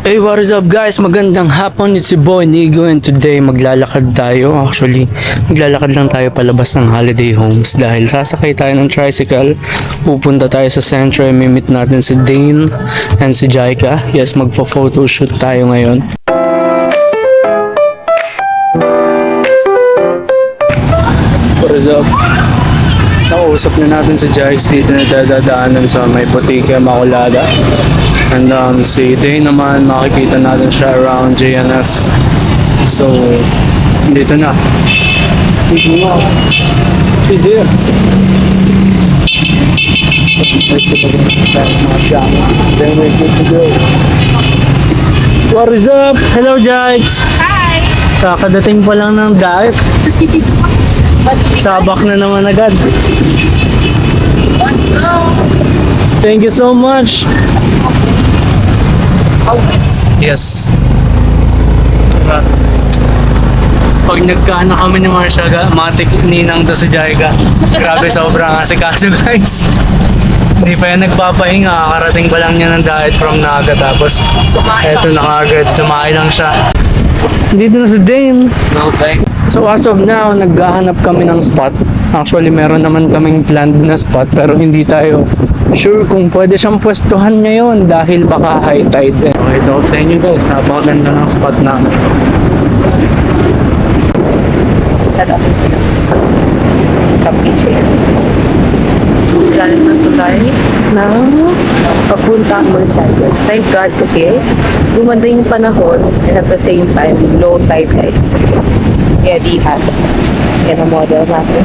Hey, what is up guys? Magandang hapon, it's si Boy Nigo and today maglalakad tayo. Actually, maglalakad lang tayo palabas ng holiday homes dahil sasakay tayo ng tricycle. Pupunta tayo sa Centro, i-meet natin si Dane and si Jaika. Yes, magpo-photoshoot tayo ngayon. What is up? Nakausap na natin si Jaix dito na dadaanan sa may Botica Maculada. And si Day naman, makikita natin siya around JNF. So, dito na. Dito na. Dito na. Then we're good to go. What is up? Hello, Jaix! Hi! Kakadating pa lang ng dive. Sabak na naman agad. What's up? Thank you so much. Always. Yes. Diba? Pag nagkaano kami ni Marsha, matik ninang to sa Jaika. Grabe, sobrang asikaso guys. Hindi pa yan nagpapahinga, karating pa lang niya ng diet from Naga. Tapos, eto na kagad, tumain lang siya. Dito na si Dane. No, thanks. So as of now, naghahanap kami ng spot. Actually, meron naman kaming planned na spot pero hindi tayo sure kung pwede siyang pwestuhan ngayon dahil baka high tide. Okay, ito sa inyo guys, napakaganda ng spot namin. Tatapin sila. Capiche. Galing ng tulay na papunta ang Mercedes. Thank God kasi gumanda yung panahon and at the same time, low tide guys. Kaya di hasa. Yan ang model natin.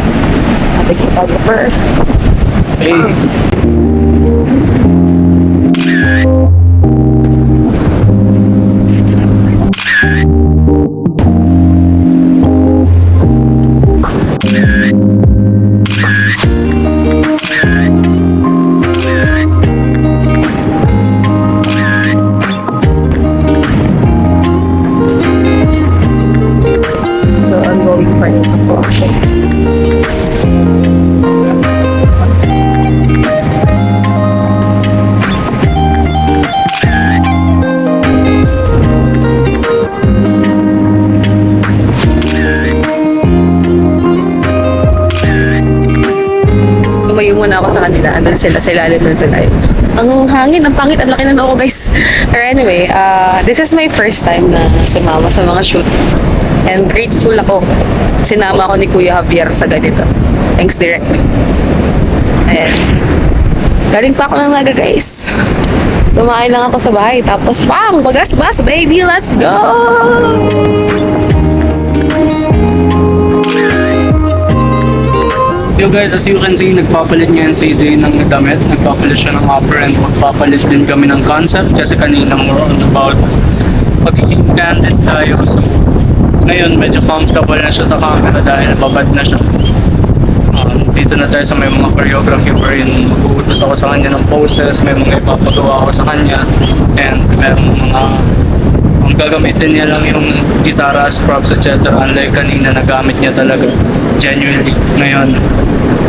Natin yung photographer. Hey. So, ongoing pa rin ako. Tumayo muna ako sa kanila. Andun sila sa ilalim ng tulay. Ang hangin, ang pangit, ang laki ng noo ko guys. Or anyway, this is my first time na sumama sa mga shoot. And grateful ako. Sinama ako ni Kuya Javier sa ganito. Thanks, Direct. Ayan. Galing pa ako ng Naga guys. Tumain lang ako sa bahay. Tapos, bang! Bagas-bas, baby! Let's go! Yo guys, as you can see, nagpapalit ngayon si Day ng damit. Nagpapalit siya ng upper and magpapalit din kami ng concept kasi kanina more on about pagiging candid tayo. So, ngayon medyo comfortable na siya sa camera dahil babad na siya. Dito na tayo sa may mga choreography wherein mag-uutos ako sa kanya ng poses, may mga ipapagawa ako sa kanya, and may mga ang gagamitin niya lang yung gitara as props, etc. Unlike kanina, nagamit niya talaga genuinely. Ngayon,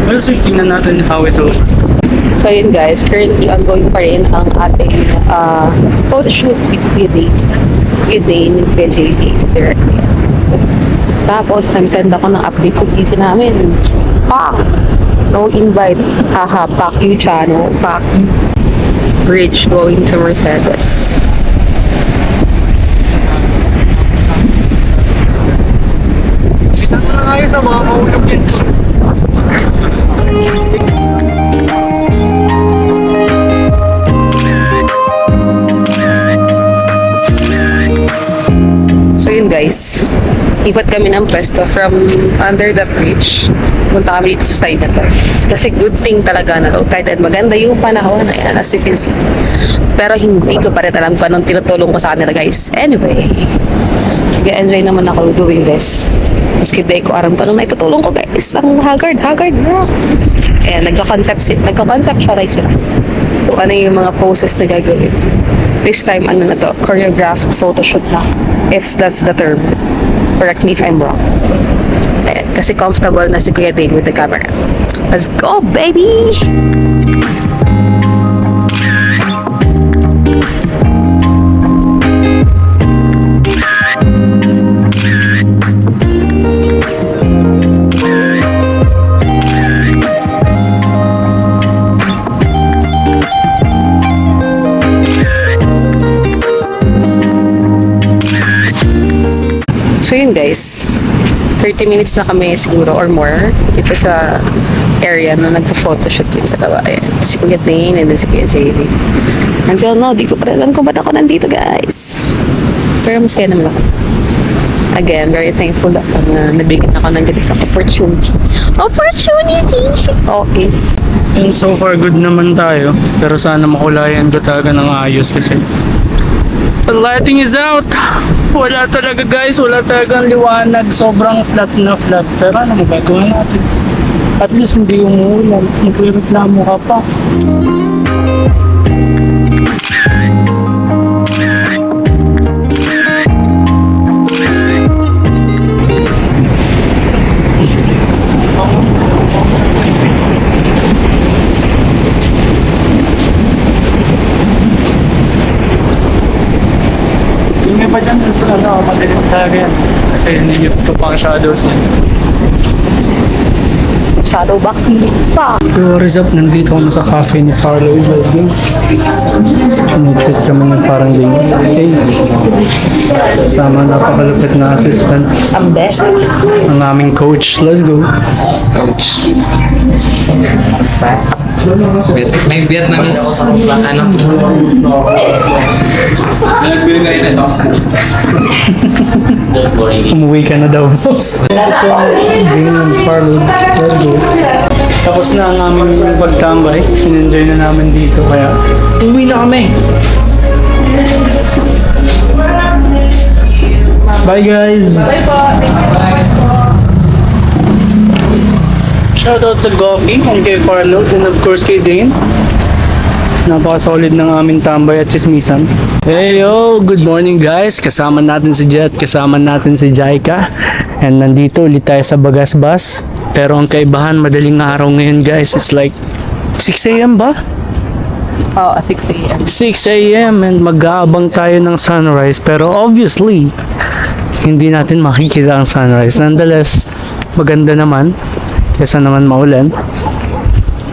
we'll see, tingnan natin how it will. So yun guys, currently ongoing pa rin ang ating photoshoot with Eden kay JP Direct. Tapos, nag-send ako ng update sa GC namin. Pak! No invite. Haha, pak you channel. Pak you. Bridge going to Mercedes. Saan na kayo sa mga maulog yun? So yun guys, ipat kami ng pwesto from under the bridge. Punta kami dito sa side na to. Kasi good thing talaga na low tide and maganda yung panahon. Ayan, as you can see. Pero hindi ko pa rin alam kung anong tinutulong ko sa kanila guys. Anyway, nag-enjoy naman ako doing this. Maski day ko aram ko anong naitutulong ko guys. Ang haggard na. Ayan, nagka-conceptualize sila. Kung ano yung mga poses na gagawin. This time, ano na to, choreographed photoshoot na. If that's the term. Correct me if I'm wrong. Ayan, kasi comfortable na si Kuya Dane with the camera. Let's go, baby! So yun guys, 30 minutes na kami siguro or more ito sa area na nagpo-photoshoot yung dalawa. Ayan, si Kuya Dane and then si Kuya JV. Until now, di ko pa rin alam kung ba't ako nandito guys. Pero masaya naman ako. Again, very thankful ako na nabigyan ako ng ganitong opportunity. Okay. And so far, good naman tayo. Pero sana makulayan ko talaga ng ayos kasi the lighting is out. Wala talaga guys, wala talagang liwanag. Sobrang flat na flat. Pero ano magagawa natin? At least hindi umuulan. Magreklamo ka pa. Yung iba dyan, madilim talaga yan. Kasi nilift ko pang shadows yan. Shadow boxing pa. What is up? Nandito kami sa cafe ni Carlo Ibaldi. Sinitreat kami ng parang ganyan. Hey! Kasama napakalupit na assistant. Ang best. Ang aming coach. Let's go! Coach. May Vietnamese, ano? Umuwi ka na daw, boss. Ganyan, Carlo. Let's go. Tapos na ang aming pagtambay. In-enjoy na namin dito. Kaya, uwi na kami. Bye guys! Bye po. Shoutout sa Goffy and kay Carlo and of course kay Dane. Napaka-solid ng aming tambay at chismisan. Hey yo! Good morning guys! Kasama natin si Jet, kasama natin si Jaika. And nandito ulit tayo sa Bagasbas. Pero ang kaibahan, madaling araw ngayon guys. It's like 6 a.m. ba? Oo, 6 a.m. 6 a.m. and mag-aabang tayo ng sunrise. Pero obviously, hindi natin makikita ang sunrise. Nonetheless, maganda naman. Kesa naman maulan.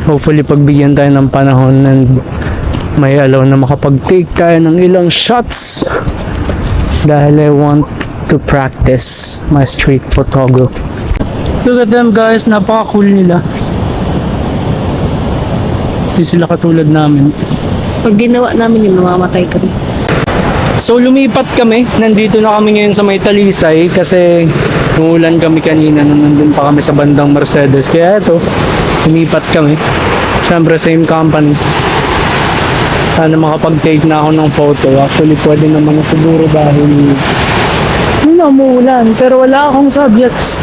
Hopefully, pagbigyan tayo ng panahon and may allow na makapag-take tayo ng ilang shots. Dahil I want to practice my street photography. Look at them guys, napaka-cool nila. Hindi sila katulad namin. Pag ginawa namin yun, mamamatay kami. So lumipat kami, nandito na kami ngayon sa may Talisay kasi umulan kami kanina nung nandun pa kami sa bandang Mercedes. Kaya ito, lumipat kami. Siyempre same company. Sana makapag-take na ako ng photo. Actually pwede naman na siguro dahil hindi na umuulan pero wala akong subjects.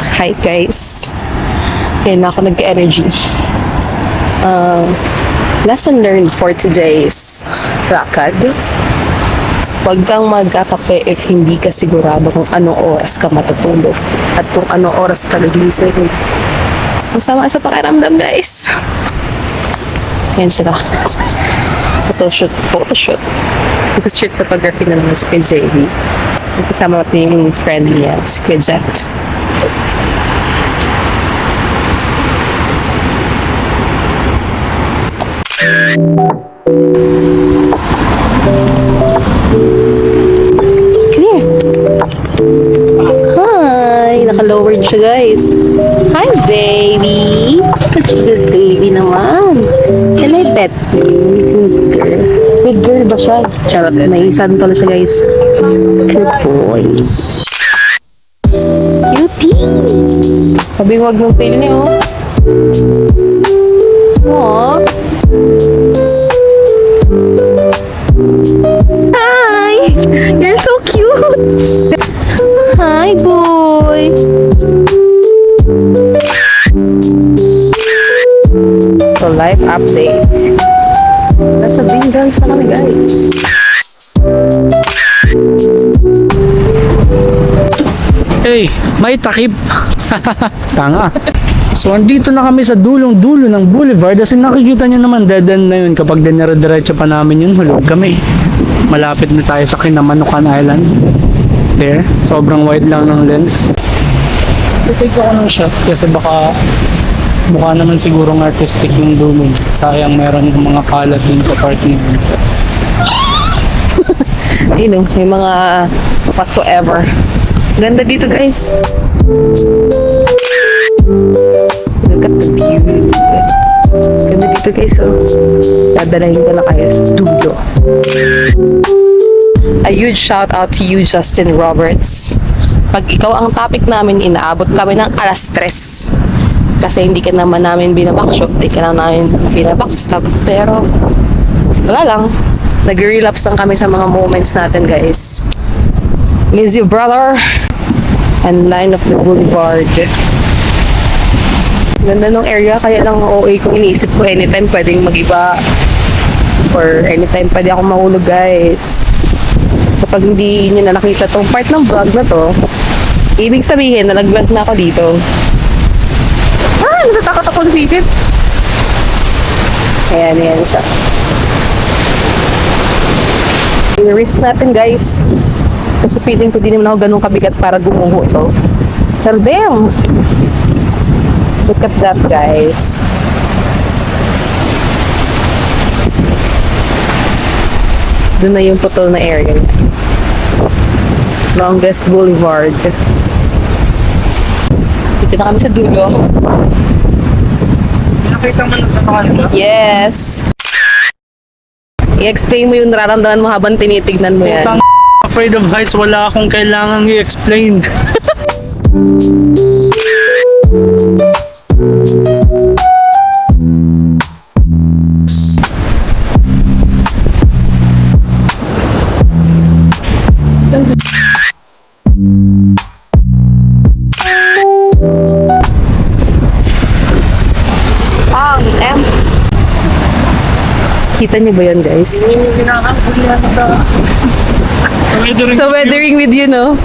Hi guys. Ayun ako nag-energy. Lesson learned for today's lakad. Huwag kang magkakape if hindi ka sigurado kung anong oras ka matutulog at kung anong oras ka nagising. Ang sama sa pakiramdam guys. Yan sila. Photoshoot. Street photography na naman si Kuya JV. Kasama natin yung friend niya, si Kuya Jet. Hi! Naka-lowered siya guys. Hi baby! Such a good baby naman. Can I pet you? Good girl. Good girl ba siya? Charot, naisan pala siya guys. Good boy. Cutie! Sabi huwag mong pili niyo. Aww. Hi! You're so cute! Hi, boy! So, life update. Nasa Binzans na kami, guys. Hey, may takip. Tanga. So, andito na kami sa dulong-dulo ng boulevard. Kasi nakikita nyo naman, dead end na yun. Kapag dinire-diretso pa namin yun, hulog kami. Malapit na tayo sa Kinamanukan Island. There. Sobrang wide lang ng lens. Take ako ng shot kasi baka mukha naman sigurong artistic yung dulo. Sayang meron ng mga kalat din sa part niya. Ayun, may mga whatsoever. Ganda dito guys. Look at the view. Ganda dito guys, oh. Dadalahin ko na kayo sa dulo. A huge shout out to you, Justin Roberts. Pag ikaw ang topic namin, inaabot kami ng alas 3. Kasi hindi ka naman namin binabackshoot, hindi ka namin binabackstab. Pero, wala lang. Nag-relapse lang kami sa mga moments natin, guys. Miss you, brother. And line of the boulevard. Ganda nung area, kaya lang OA ko, iniisip ko anytime pwedeng mag-iba. Or anytime pwede ako mahulog, guys. Kapag hindi nyo na nakita tong part ng vlog na to, ibig sabihin, nalaglag na ako dito. Natatakot ako ng sipit. Ayan siya. I-risk natin, guys. Kasi feeling ko di naman ako ganun kabigat para gumuho ito. Pero damn! Look at that, guys. Doon na yung putol na area. Longest Boulevard. Dito na kami sa dulo. Nakita mo na sa kanila? Yes! I-explain mo yung nararamdaman mo habang tinitignan mo yan. Putang afraid of heights, wala akong kailangang i-explain. Kita niyo ba yun, guys? Weathering So, weathering with you, no?